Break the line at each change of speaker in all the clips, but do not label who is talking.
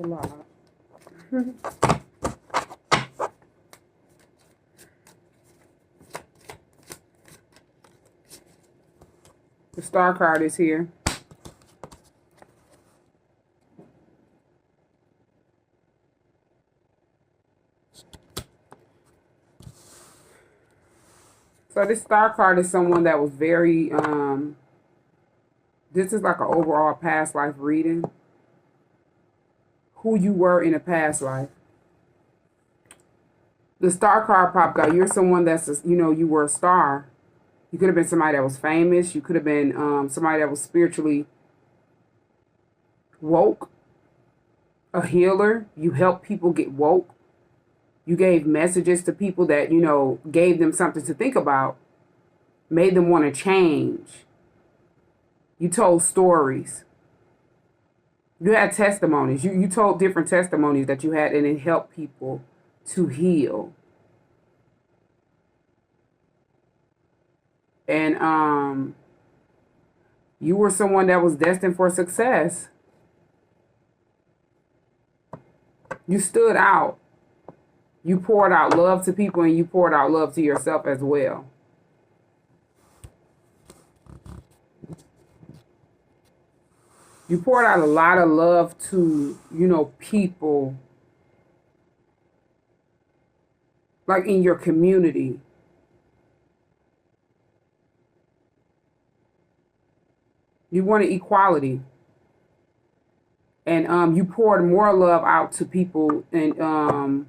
a lot. The Star card is here. So this Star card is someone that was very, this is like an overall past life reading. Who you were in a past life. The Star card popped out. You're someone that's, you were a star. You could have been somebody that was famous. You could have been somebody that was spiritually woke. A healer. You helped people get woke. You gave messages to people that, gave them something to think about. Made them want to change. You told stories. You had testimonies. You told different testimonies that you had, and it helped people to heal. And you were someone that was destined for success. You stood out. You poured out love to people, and you poured out love to yourself as well. You poured out a lot of love to, people, like in your community. You wanted equality. And you poured more love out to people and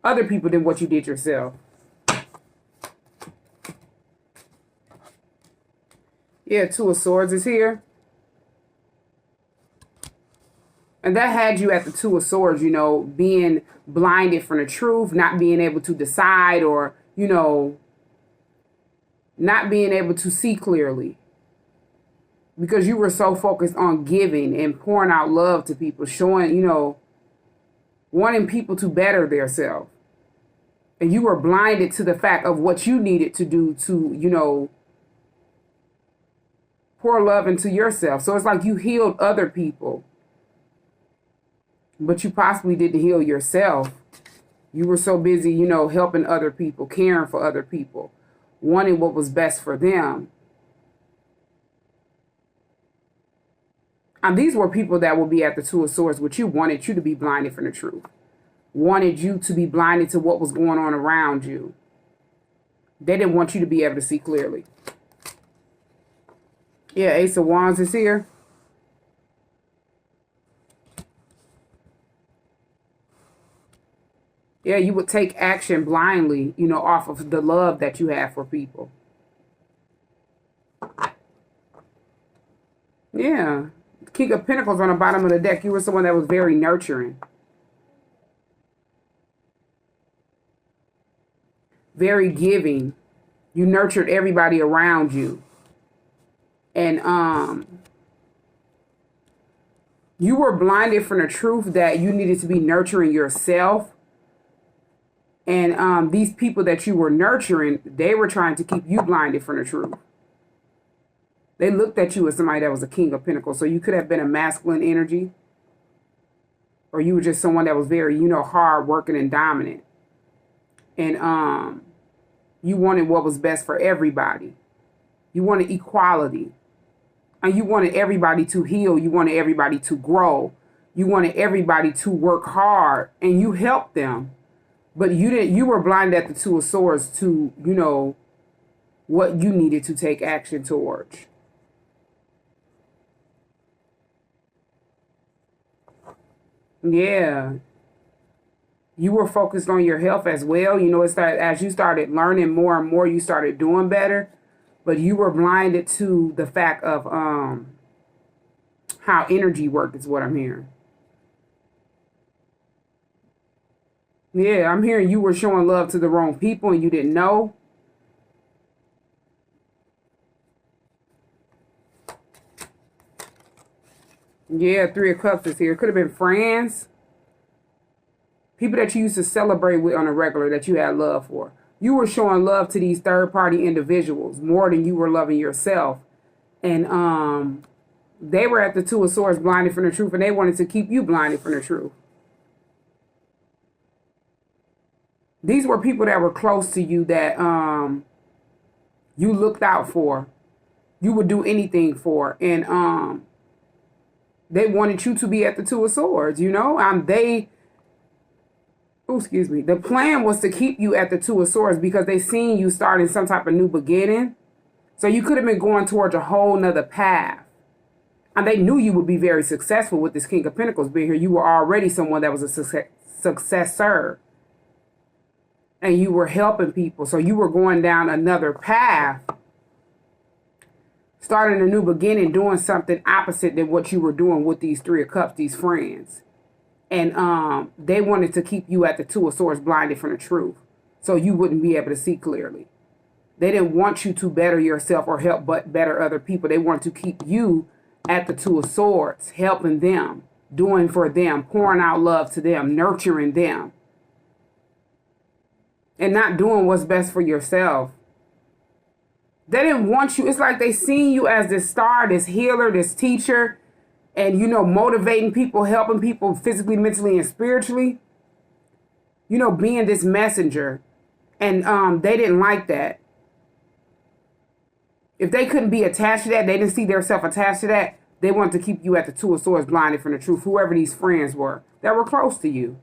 other people than what you did yourself. Yeah, Two of Swords is here. And that had you at the Two of Swords, being blinded from the truth, not being able to decide, or, not being able to see clearly. Because you were so focused on giving and pouring out love to people, showing, wanting people to better themselves. And you were blinded to the fact of what you needed to do to, pour love into yourself. So it's like you healed other people, but you possibly didn't heal yourself. You were so busy, helping other people, caring for other people, wanting what was best for them. And these were people that will be at the Two of Swords, which you wanted you to be blinded from the truth. Wanted you to be blinded to what was going on around you. They didn't want you to be able to see clearly. Yeah, Ace of Wands is here. Yeah, you would take action blindly, off of the love that you have for people. Yeah. King of Pentacles on the bottom of the deck. You were someone that was very nurturing. Very giving. You nurtured everybody around you. And you were blinded from the truth that you needed to be nurturing yourself. And these people that you were nurturing, they were trying to keep you blinded from the truth. They looked at you as somebody that was a King of Pentacles. So you could have been a masculine energy. Or you were just someone that was very, hard working and dominant. And you wanted what was best for everybody. You wanted equality. And you wanted everybody to heal. You wanted everybody to grow. You wanted everybody to work hard. And you helped them. But you were blind at the Two of Swords to, what you needed to take action towards. Yeah. You were focused on your health as well. As you started learning more and more, you started doing better. But you were blinded to the fact of how energy worked is what I'm hearing. Yeah, I'm hearing you were showing love to the wrong people and you didn't know. Yeah, Three of Cups is here. Could have been friends. People that you used to celebrate with on a regular that you had love for. You were showing love to these third-party individuals more than you were loving yourself. And They were at the Two of Swords blinded from the truth, and they wanted to keep you blinded from the truth. These were people that were close to you that you looked out for. You would do anything for. And they wanted you to be at the Two of Swords, you know? The plan was to keep you at the Two of Swords because they seen you starting some type of new beginning. So you could have been going towards a whole nother path. And they knew you would be very successful with this King of Pentacles being here. You were already someone that was a successor. And you were helping people. So you were going down another path. Starting a new beginning, doing something opposite than what you were doing with these Three of Cups, these friends. And they wanted to keep you at the Two of Swords blinded from the truth. So you wouldn't be able to see clearly. They didn't want you to better yourself or help but better other people. They wanted to keep you at the Two of Swords, helping them, doing for them, pouring out love to them, nurturing them. And not doing what's best for yourself. They didn't want you. It's like they seen you as this star, this healer, this teacher, and, you know, motivating people, helping people physically, mentally, and spiritually. You know, being this messenger. And they didn't like that. If they couldn't be attached to that, they didn't see themselves attached to that, they wanted to keep you at the Two of Swords blinded from the truth, whoever these friends were that were close to you.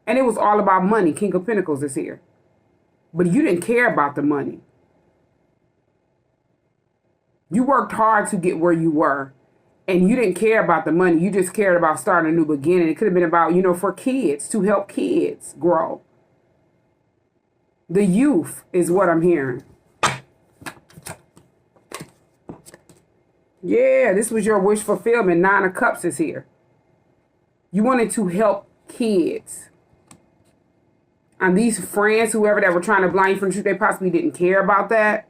And it was all about money. King of Pentacles is here. But you didn't care about the money. You worked hard to get where you were. And you didn't care about the money. You just cared about starting a new beginning. It could have been about, you know, for kids, to help kids grow. The youth is what I'm hearing. Yeah, this was your wish fulfillment. Nine of Cups is here. You wanted to help kids. And these friends, whoever that were trying to blind you from the truth, they possibly didn't care about that.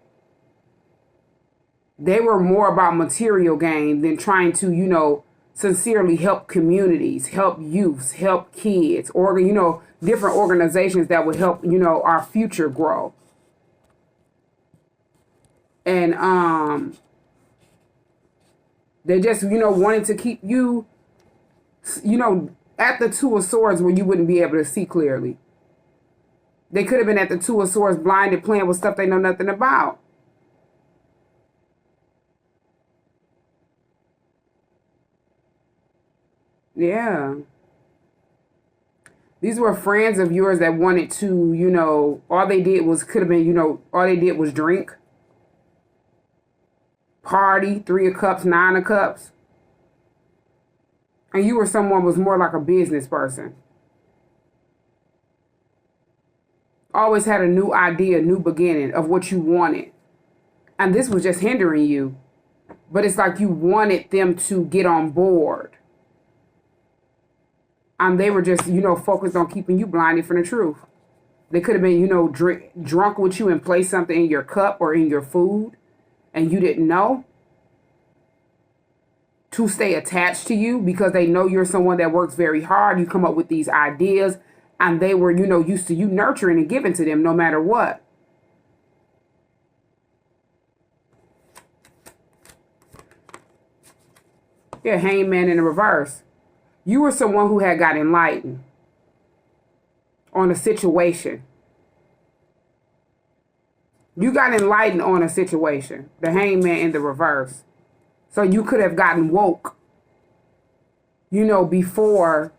They were more about material gain than trying to, you know, sincerely help communities, help youths, help kids, or, you know, different organizations that would help, you know, our future grow. And they just, you know, wanted to keep you, you know, at the Two of Swords where you wouldn't be able to see clearly. They could have been at the Two of Swords blinded, playing with stuff they know nothing about. Yeah. These were friends of yours that wanted to, you know, all they did was, could have been, you know, all they did was drink, party, Three of Cups, Nine of Cups. And you were someone who was more like a business person. Always had a new idea, new beginning of what you wanted. And this was just hindering you. But it's like you wanted them to get on board. And they were just, you know, focused on keeping you blinded from the truth. They could have been, you know, drunk with you and placed something in your cup or in your food. And you didn't know. To stay attached to you because they know you're someone that works very hard. You come up with these ideas. And they were, you know, used to you nurturing and giving to them no matter what. Yeah, Hangman in the reverse. You were someone who had got enlightened on a situation. You got enlightened on a situation. The Hangman in the reverse. So you could have gotten woke, you know, before.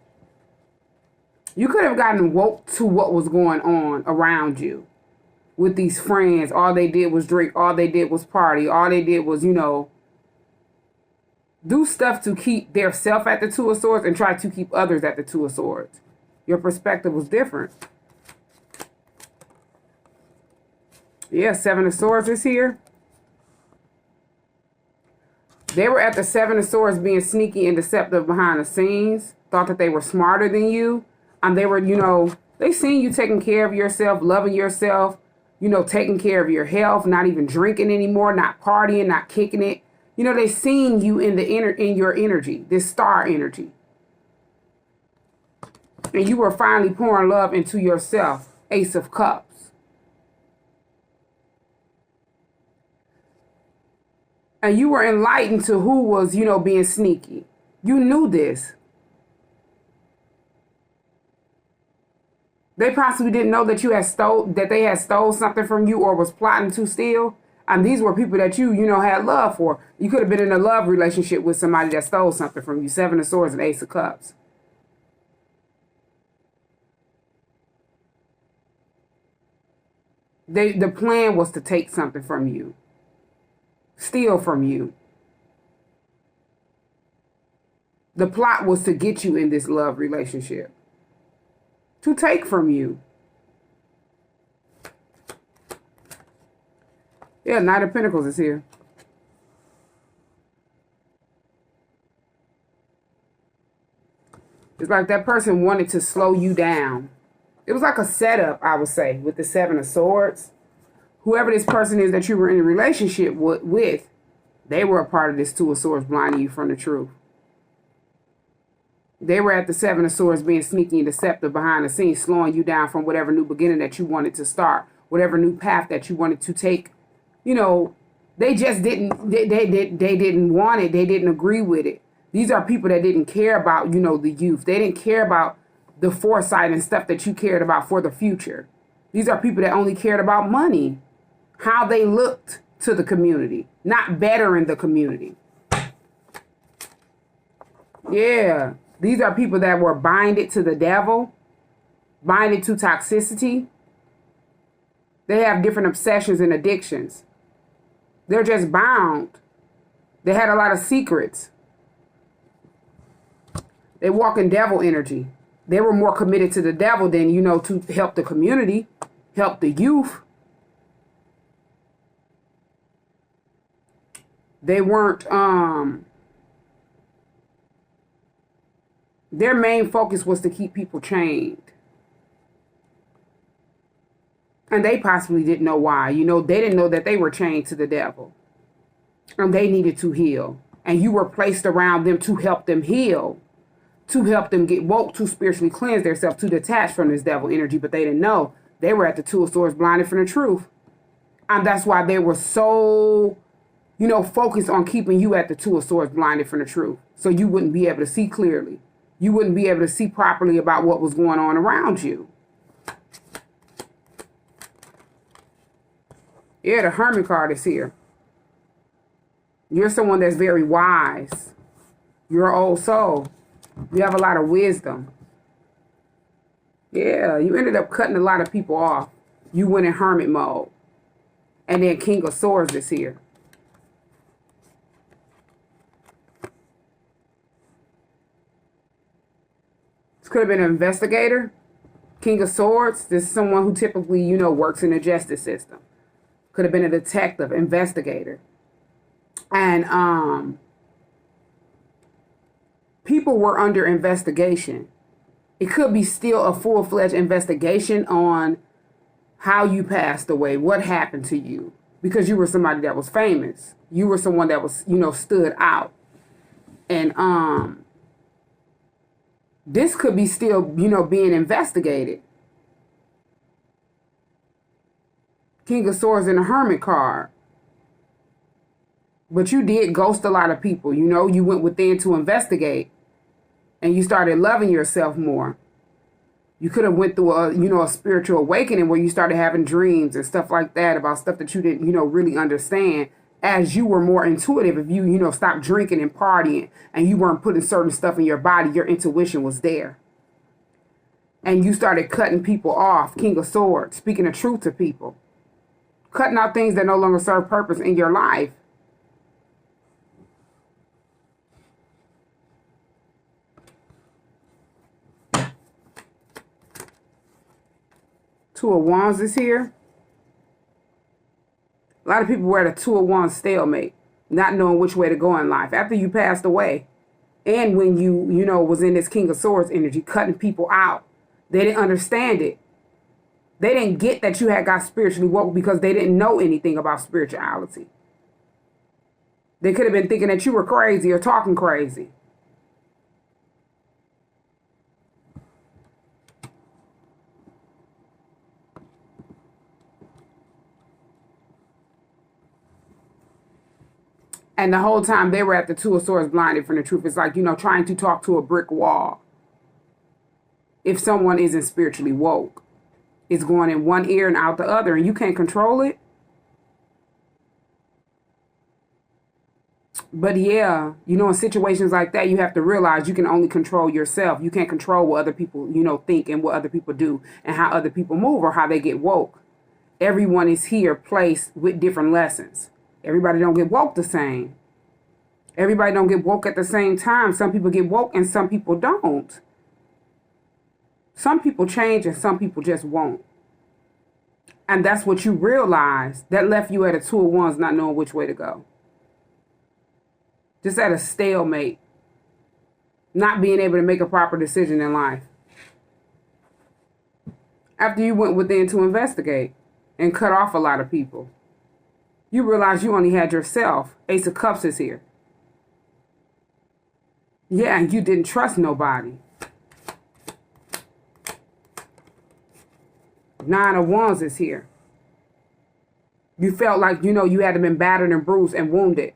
You could have gotten woke to what was going on around you with these friends. All they did was drink. All they did was party. All they did was, you know, do stuff to keep their self at the Two of Swords and try to keep others at the Two of Swords. Your perspective was different. Yeah, Seven of Swords is here. They were at the Seven of Swords being sneaky and deceptive behind the scenes. Thought that they were smarter than you. And they were, you know, they seen you taking care of yourself, loving yourself, you know, taking care of your health, not even drinking anymore, not partying, not kicking it. You know, they seen you in your energy, this star energy. And you were finally pouring love into yourself. Ace of Cups. And you were enlightened to who was, being sneaky. You knew this. They possibly didn't know that they had stole something from you or was plotting to steal. And these were people that you had love for. You could have been in a love relationship with somebody that stole something from you. 7 of Swords and Ace of Cups. The plan was to take something from you. Steal from you. The plot was to get you in this love relationship. To take from you. Yeah, Knight of Pentacles is here. It's like that person wanted to slow you down. It was like a setup, I would say, with the 7 of Swords. Whoever this person is that you were in a relationship with, they were a part of this 2 of Swords blinding you from the truth. They were at the 7 of Swords being sneaky and deceptive behind the scenes, slowing you down from whatever new beginning that you wanted to start, whatever new path that you wanted to take. They just didn't, they didn't want it. They didn't agree with it. These are people that didn't care about, the youth. They didn't care about the foresight and stuff that you cared about for the future. These are people that only cared about money, how they looked to the community, not bettering the community. Yeah. These are people that were binded to the devil, binded to toxicity. They have different obsessions and addictions. They're just bound. They had a lot of secrets. They walk in devil energy. They were more committed to the devil than, to help the community, help the youth. They weren't, their main focus was to keep people chained. And they possibly didn't know why. They didn't know that they were chained to the devil. And they needed to heal. And you were placed around them to help them heal. To help them get woke, to spiritually cleanse themselves, to detach from this devil energy. But they didn't know. They were at the 2 of Swords blinded from the truth. And that's why they were so, focused on keeping you at the 2 of Swords blinded from the truth. So you wouldn't be able to see clearly. You wouldn't be able to see properly about what was going on around you. Yeah, the Hermit card is here. You're someone that's very wise. You're an old soul. You have a lot of wisdom. Yeah, you ended up cutting a lot of people off. You went in hermit mode. And then King of Swords is here. Could have been an investigator. King of Swords. This is someone who typically, works in the justice system. Could have been a detective, investigator. And people were under investigation. It could be still a full-fledged investigation on how you passed away, what happened to you. Because you were somebody that was famous. You were someone that was, stood out. And this could be still, being investigated. King of Swords and the Hermit card. But you did ghost a lot of people. You went within to investigate. And you started loving yourself more. You could have went through a spiritual awakening where you started having dreams and stuff like that about stuff that you didn't, really understand. As you were more intuitive, if you, stopped drinking and partying and you weren't putting certain stuff in your body, your intuition was there. And you started cutting people off, King of Swords, speaking the truth to people. Cutting out things that no longer serve purpose in your life. Two of Wands is here. A lot of people were at a 2 of Wands stalemate, not knowing which way to go in life. After you passed away, and when you was in this King of Swords energy, cutting people out, they didn't understand it. They didn't get that you had got spiritually woke because they didn't know anything about spirituality. They could have been thinking that you were crazy or talking crazy. And the whole time they were at the Two of Swords blinded from the truth. It's like, you know, trying to talk to a brick wall. If someone isn't spiritually woke, it's going in one ear and out the other, and you can't control it. But yeah, you know, in situations like that, you have to realize you can only control yourself. You can't control what other people, you know, think and what other people do and how other people move or how they get woke. Everyone is here placed with different lessons. Everybody don't get woke the same. Everybody don't get woke at the same time. Some people get woke and some people don't. Some people change and some people just won't. And that's what you realize. That left you at a 2 of Wands not knowing which way to go. Just at a stalemate. Not being able to make a proper decision in life. After you went within to investigate and cut off a lot of people, you realize you only had yourself. Ace of Cups is here. Yeah, and you didn't trust nobody. 9 of Wands is here. You felt like, you know, you had been battered and bruised and wounded.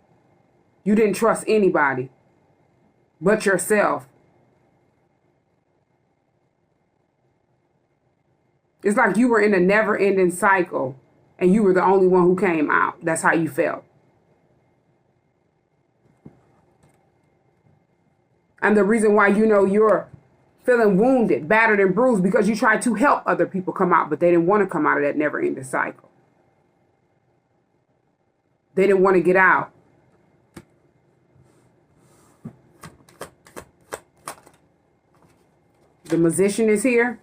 You didn't trust anybody but yourself. It's like you were in a never-ending cycle and you were the only one who came out. That's how you felt. And the reason why, you know, you're feeling wounded, battered, and bruised because you tried to help other people come out, but they didn't want to come out of that never-ending cycle. They didn't want to get out. The Magician is here.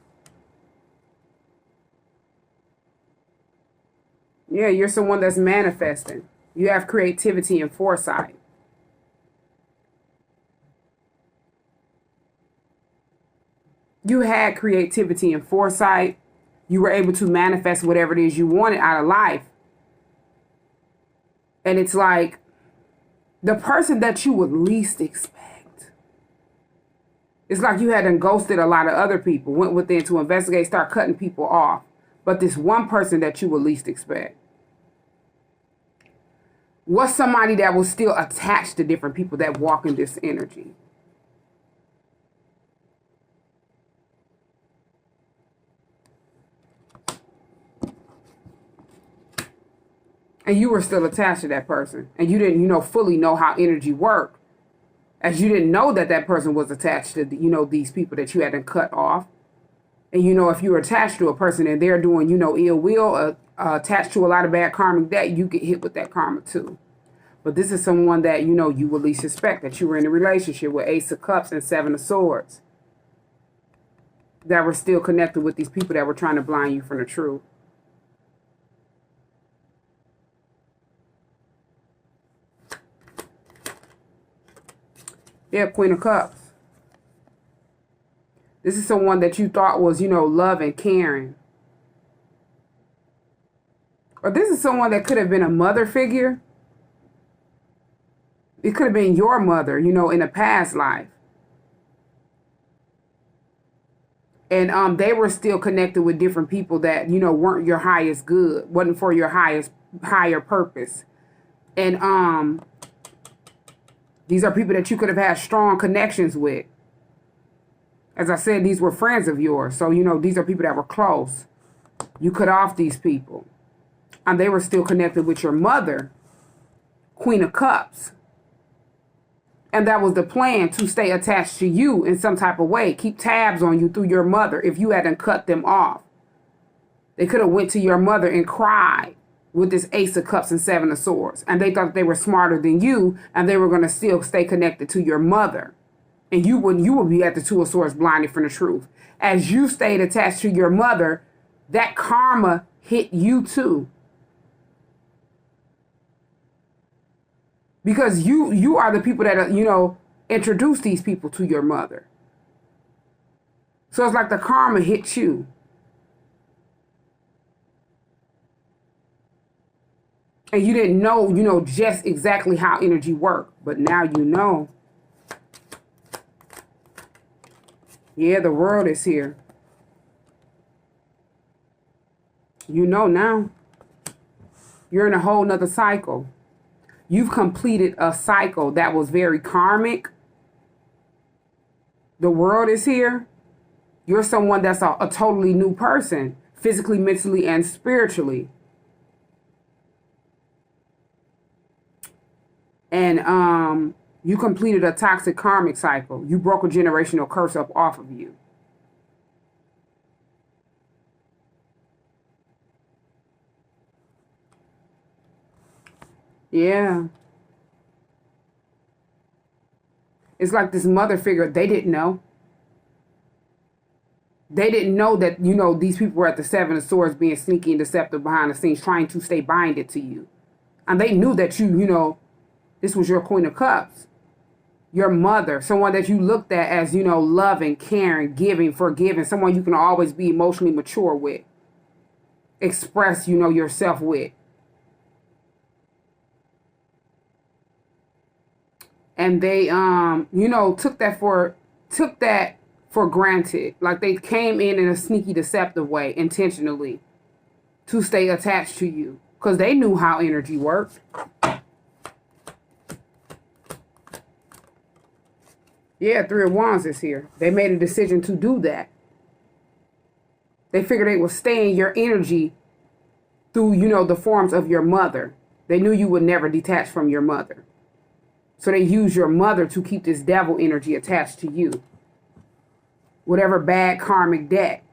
Yeah, you're someone that's manifesting. You have creativity and foresight. You had creativity and foresight. You were able to manifest whatever it is you wanted out of life. And it's like the person that you would least expect. It's like you had ghosted a lot of other people, went within to investigate, start cutting people off. But this one person that you would least expect was somebody that was still attached to different people that walk in this energy. And you were still attached to that person. And you didn't, you know, fully know how energy worked. As you didn't know that that person was attached to, you know, these people that you hadn't cut off. And, you know, if you're attached to a person and they're doing, you know, ill will, attached to a lot of bad karmic debt, you get hit with that karma too. But this is someone that, you know, you would least suspect that you were in a relationship with Ace of Cups and 7 of Swords. That were still connected with these people that were trying to blind you from the truth. Yeah, Queen of Cups. This is someone that you thought was, you know, love and caring. Or this is someone that could have been a mother figure. It could have been your mother, you know, in a past life. And they were still connected with different people that, you know, weren't your highest good, wasn't for your higher purpose. And these are people that you could have had strong connections with. As I said, these were friends of yours. So, you know, these are people that were close. You cut off these people. And they were still connected with your mother, Queen of Cups. And that was the plan, to stay attached to you in some type of way. Keep tabs on you through your mother if you hadn't cut them off. They could have went to your mother and cried with this Ace of Cups and 7 of Swords. And they thought they were smarter than you, and they were going to still stay connected to your mother. And you would be at the 2 of Swords blinded from the truth. As you stayed attached to your mother, that karma hit you too. Because you are the people that, you know, introduce these people to your mother. So it's like the karma hit you. And you didn't know, you know, just exactly how energy worked. But now you know. Yeah, the world is here. You know now. You're in a whole nother cycle. You've completed a cycle that was very karmic. The world is here. You're someone that's a totally new person, physically, mentally, and spiritually. And you completed a toxic karmic cycle. You broke a generational curse up off of you. Yeah. It's like this mother figure, they didn't know. They didn't know that, these people were at the Seven of Swords being sneaky and deceptive behind the scenes, trying to stay binded to you. And they knew that this was your Queen of Cups. Your mother, someone that you looked at as, loving, caring, giving, forgiving, someone you can always be emotionally mature with. Express, yourself with. And they, took that for granted. Like they came in a sneaky, deceptive way, intentionally, to stay attached to you. Because they knew how energy worked. Yeah, Three of Wands is here. They made a decision to do that. They figured they would stay in your energy through, the forms of your mother. They knew you would never detach from your mother. So they use your mother to keep this devil energy attached to you. Whatever bad karmic debt,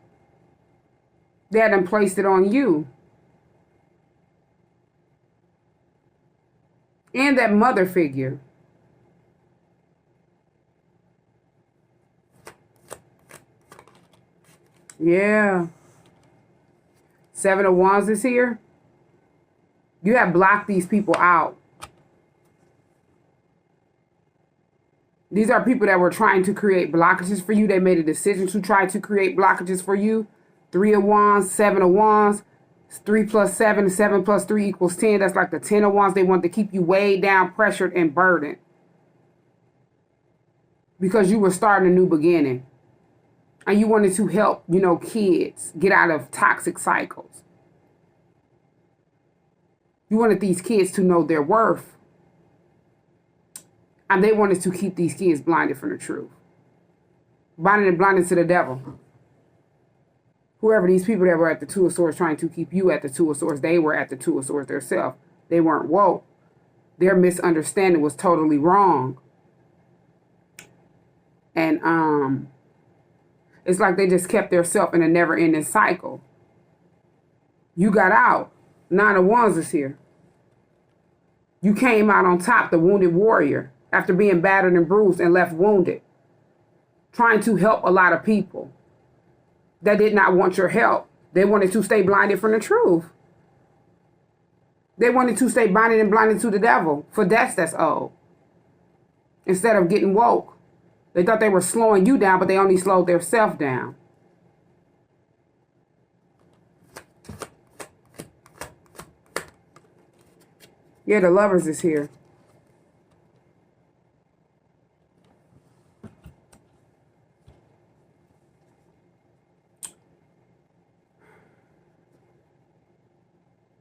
they had them placed it on you. And that mother figure. Yeah. Seven of Wands is here. You have blocked these people out. These are people that were trying to create blockages for you. They made a decision to try to create blockages for you. Three of Wands, Seven of Wands. 3 plus 7, 7 plus 3 equals 10. That's like the 10 of Wands. They want to keep you weighed down, pressured, and burdened. Because you were starting a new beginning. And you wanted to help, kids get out of toxic cycles. You wanted these kids to know their worth. And they wanted to keep these kids blinded from the truth. Blinded to the devil. Whoever these people that were at the Two of Swords trying to keep you at the Two of Swords, they were at the Two of Swords themselves. They weren't woke. Their misunderstanding was totally wrong. And it's like they just kept themselves in a never-ending cycle. You got out. Nine of Wands is here. You came out on top, the wounded warrior, after being battered and bruised and left wounded. Trying to help a lot of people that did not want your help. They wanted to stay blinded from the truth. They wanted to stay blinded and blinded to the devil for debts that's owed. Instead of getting woke. They thought they were slowing you down, but they only slowed their self down. Yeah, the Lovers is here.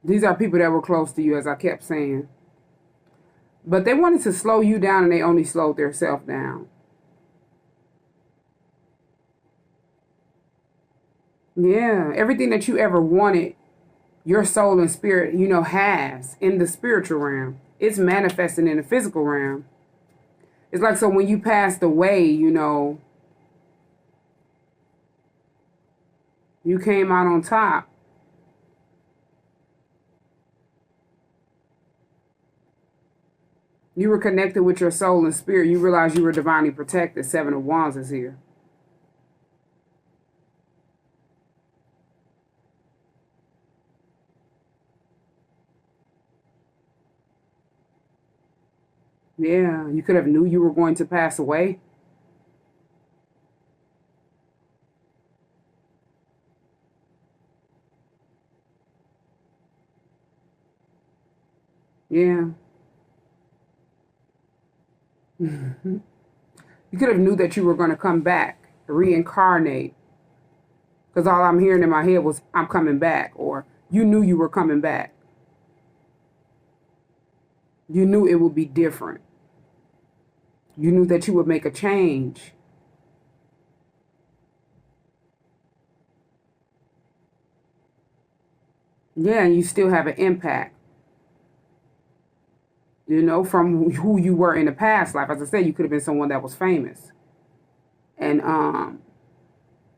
These are people that were close to you, as I kept saying. But they wanted to slow you down, and they only slowed themselves down. Yeah, everything that you ever wanted, your soul and spirit, has in the spiritual realm. It's manifesting in the physical realm. It's like, so when you passed away, you came out on top. You were connected with your soul and spirit. You realized you were divinely protected. Seven of Wands is here. Yeah, you could have knew you were going to pass away. Yeah. You could have knew that you were going to come back, reincarnate. Because all I'm hearing in my head was, I'm coming back. Or you knew you were coming back. You knew it would be different. You knew that you would make a change. Yeah, and you still have an impact, from who you were in the past life. As I said, you could have been someone that was famous. And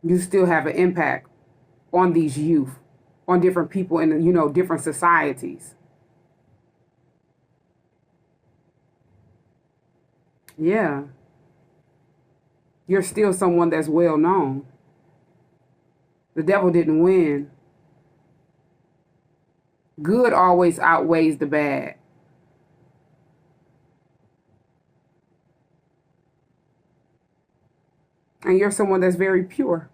you still have an impact on these youth, on different people in, different societies. Yeah. You're still someone that's well known. The devil didn't win. Good always outweighs the bad. And you're someone that's very pure.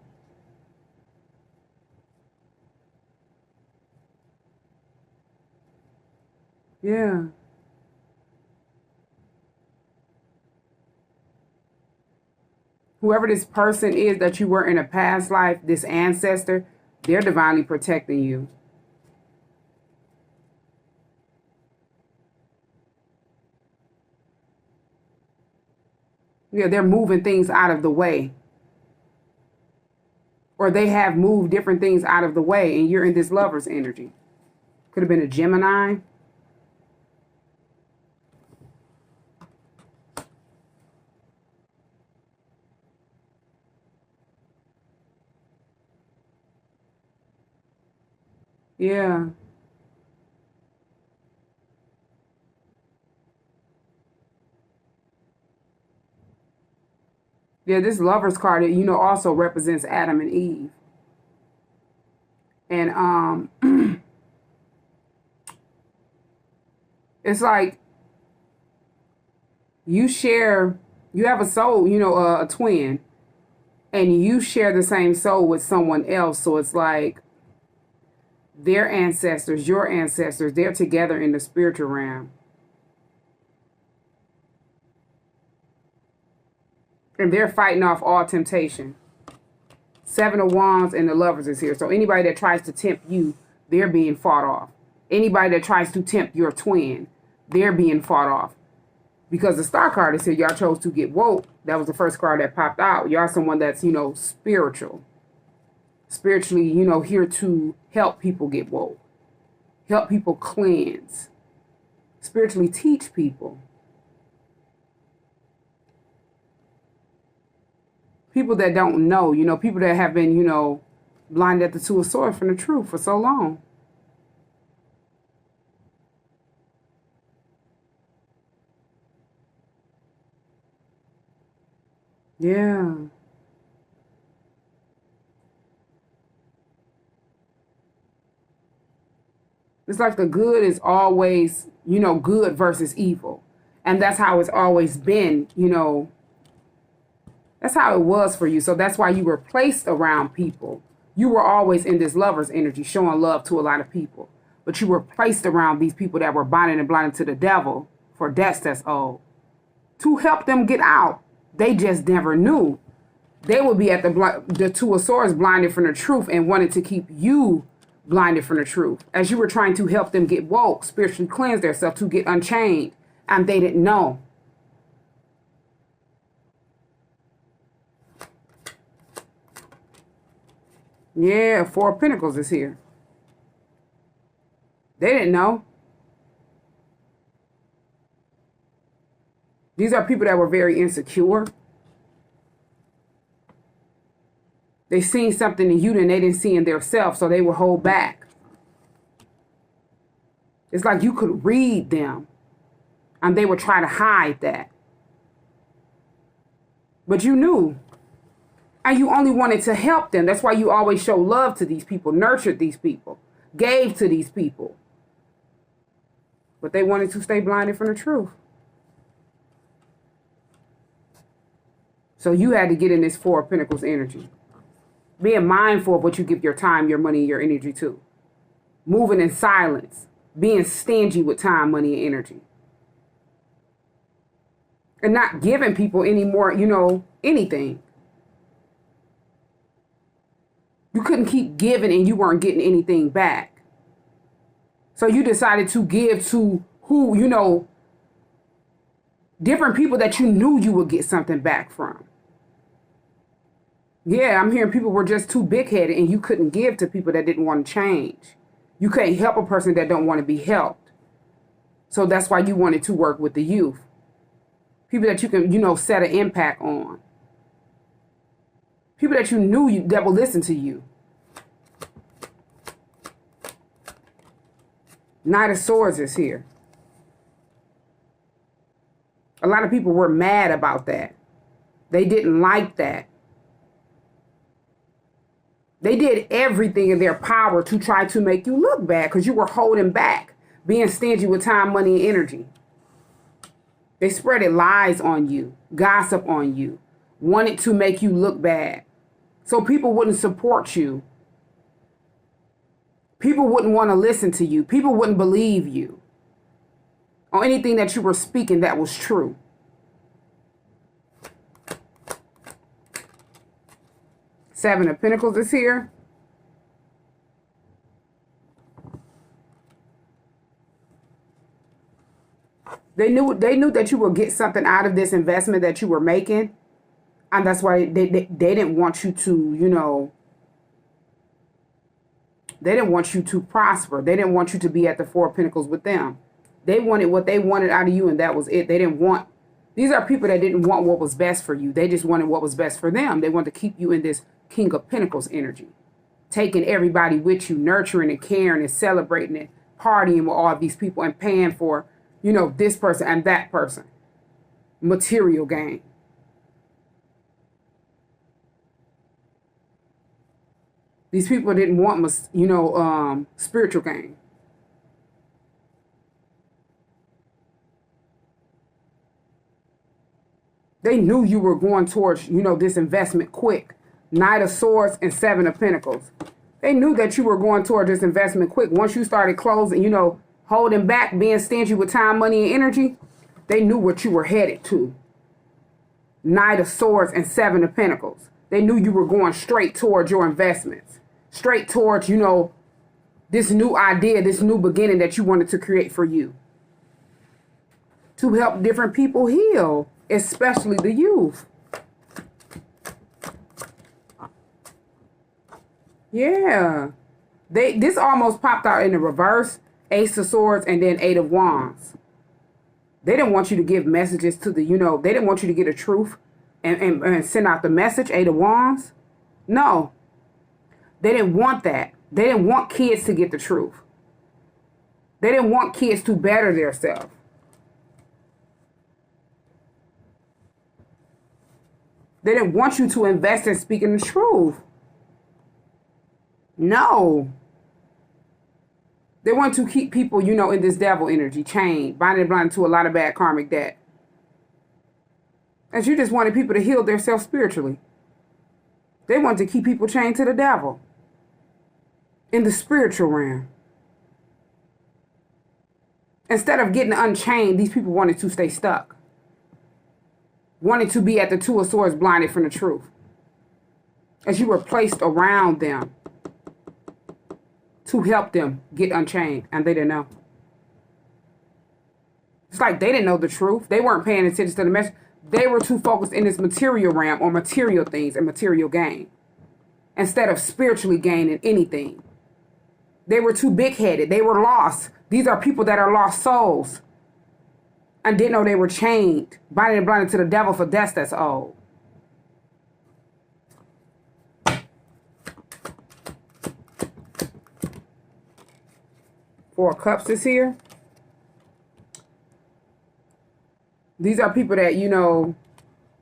Yeah. Whoever this person is that you were in a past life, this ancestor, they're divinely protecting you. Yeah, they're moving things out of the way. Or they have moved different things out of the way, and you're in this lover's energy. Could have been a Gemini. Yeah. Yeah, this lover's card, also represents Adam and Eve. And it's like you have a soul, a twin, and you share the same soul with someone else. So it's like their ancestors, your ancestors, they're together in the spiritual realm. And they're fighting off all temptation. 7 of Wands and the Lovers is here. So anybody that tries to tempt you, they're being fought off. Anybody that tries to tempt your twin, they're being fought off. Because the Star card is here, y'all chose to get woke. That was the first card that popped out. Y'all someone that's, spiritual. Spiritually, here to help people get woke. Help people cleanse. Spiritually teach people. People that don't know, people that have been, blinded at the Two of Swords from the truth for so long. Yeah. It's like the good is always, good versus evil. And that's how it's always been, That's how it was for you. So that's why you were placed around people. You were always in this lover's energy, showing love to a lot of people. But you were placed around these people that were bonded and blinded to the devil for debts that's owed. To help them get out. They just never knew. They would be at the Two of Swords blinded from the truth and wanted to keep you blinded from the truth. As you were trying to help them get woke, spiritually cleanse themselves, to get unchained. And they didn't know. Yeah, 4 of Pentacles is here. They didn't know. These are people that were very insecure. They seen something in you that they didn't see in themselves, so they would hold back. It's like you could read them, and they would try to hide that. But you knew. And you only wanted to help them. That's why you always show love to these people, nurtured these people, gave to these people. But they wanted to stay blinded from the truth. So you had to get in this 4 of Pentacles energy. Being mindful of what you give your time, your money, your energy to. Moving in silence. Being stingy with time, money, and energy. And not giving people any more, anything. You couldn't keep giving and you weren't getting anything back. So you decided to give to who, Different people that you knew you would get something back from. Yeah, I'm hearing people were just too big-headed and you couldn't give to people that didn't want to change. You can't help a person that don't want to be helped. So that's why you wanted to work with the youth. People that you can, set an impact on. People that you knew that will listen to you. Knight of Swords is here. A lot of people were mad about that. They didn't like that. They did everything in their power to try to make you look bad because you were holding back, being stingy with time, money, and energy. They spreaded lies on you, gossip on you, wanted to make you look bad. So people wouldn't support you. People wouldn't want to listen to you. People wouldn't believe you or anything that you were speaking that was true. Seven of Pentacles is here. They knew that you would get something out of this investment that you were making. And that's why they didn't want you to, they didn't want you to prosper. They didn't want you to be at the Four of Pentacles with them. They wanted what they wanted out of you, and that was it. They didn't want, these are people that didn't want what was best for you. They just wanted what was best for them. They wanted to keep you in this King of Pentacles energy. Taking everybody with you, nurturing and caring and celebrating and partying with all of these people and paying for, this person and that person. Material gain. These people didn't want, spiritual gain. They knew you were going towards, this investment quick. Knight of Swords and Seven of Pentacles. They knew that you were going toward this investment quick. Once you started closing, holding back, being stingy with time, money, and energy, they knew what you were headed to. Knight of Swords and Seven of Pentacles. They knew you were going straight towards your investments. Straight towards, this new idea, this new beginning that you wanted to create for you. To help different people heal, especially the youth. Yeah. This almost popped out in the reverse. Ace of Swords and then Eight of Wands. They didn't want you to give messages to the, they didn't want you to get a truth and send out the message, Eight of Wands. No. They didn't want that. They didn't want kids to get the truth. They didn't want kids to better themselves. They didn't want you to invest in speaking the truth. No. They want to keep people, in this devil energy, chained, binding and blind to a lot of bad karmic debt. And you just wanted people to heal themselves spiritually. They wanted to keep people chained to the devil. In the spiritual realm. Instead of getting unchained, these people wanted to stay stuck. Wanted to be at the Two of Swords, blinded from the truth. As you were placed around them to help them get unchained, and they didn't know. It's like they didn't know the truth. They weren't paying attention to the message. They were too focused in this material realm on material things and material gain instead of spiritually gaining anything. They were too big-headed. They were lost. These are people that are lost souls and didn't know they were chained, binded and blinded to the devil for dust that's old. Four of Cups is here. These are people that,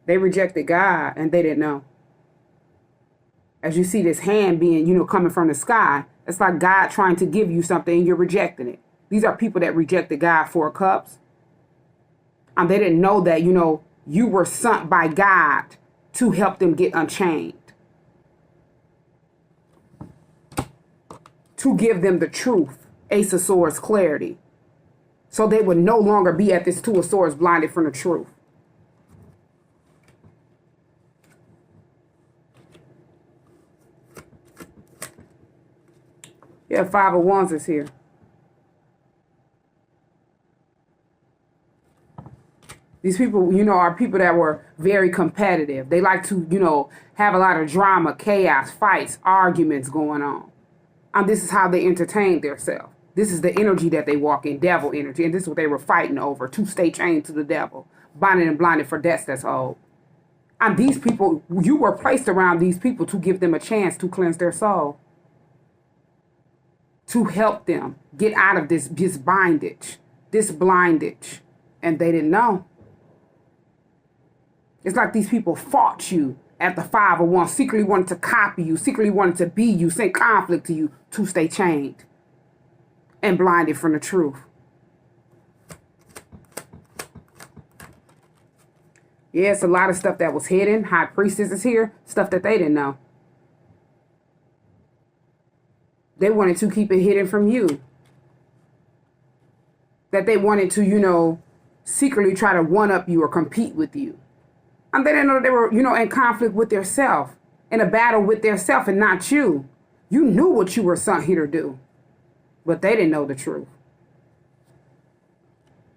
they rejected God and they didn't know. As you see this hand being, coming from the sky, it's like God trying to give you something and you're rejecting it. These are people that rejected God, Four of Cups. And they didn't know that, you were sent by God to help them get unchained. To give them the truth. Ace of Swords, clarity. So they would no longer be at this Two of Swords, blinded from the truth. Yeah, Five of Wands is here. These people, you know, are people that were very competitive. They like to, you know, have a lot of drama, chaos, fights, arguments going on. And this is how they entertain themselves. This is the energy that they walk in, devil energy. And this is what they were fighting over, to stay chained to the devil, bonded and blinded for debts that's owed. And these people, you were placed around these people to give them a chance to cleanse their soul, to help them get out of this bondage, this blindage. And they didn't know. It's like these people fought you at the 501, secretly wanted to copy you, secretly wanted to be you, send conflict to you to stay chained and blinded from the truth. Yeah, it's a lot of stuff that was hidden. High priestess is here, stuff that they didn't know. They wanted to keep it hidden from you. That they wanted to, you know, secretly try to one-up you or compete with you. And they didn't know they were, you know, in conflict with their self, in a battle with their self and not you. You knew what you were sent here to do, but they didn't know the truth.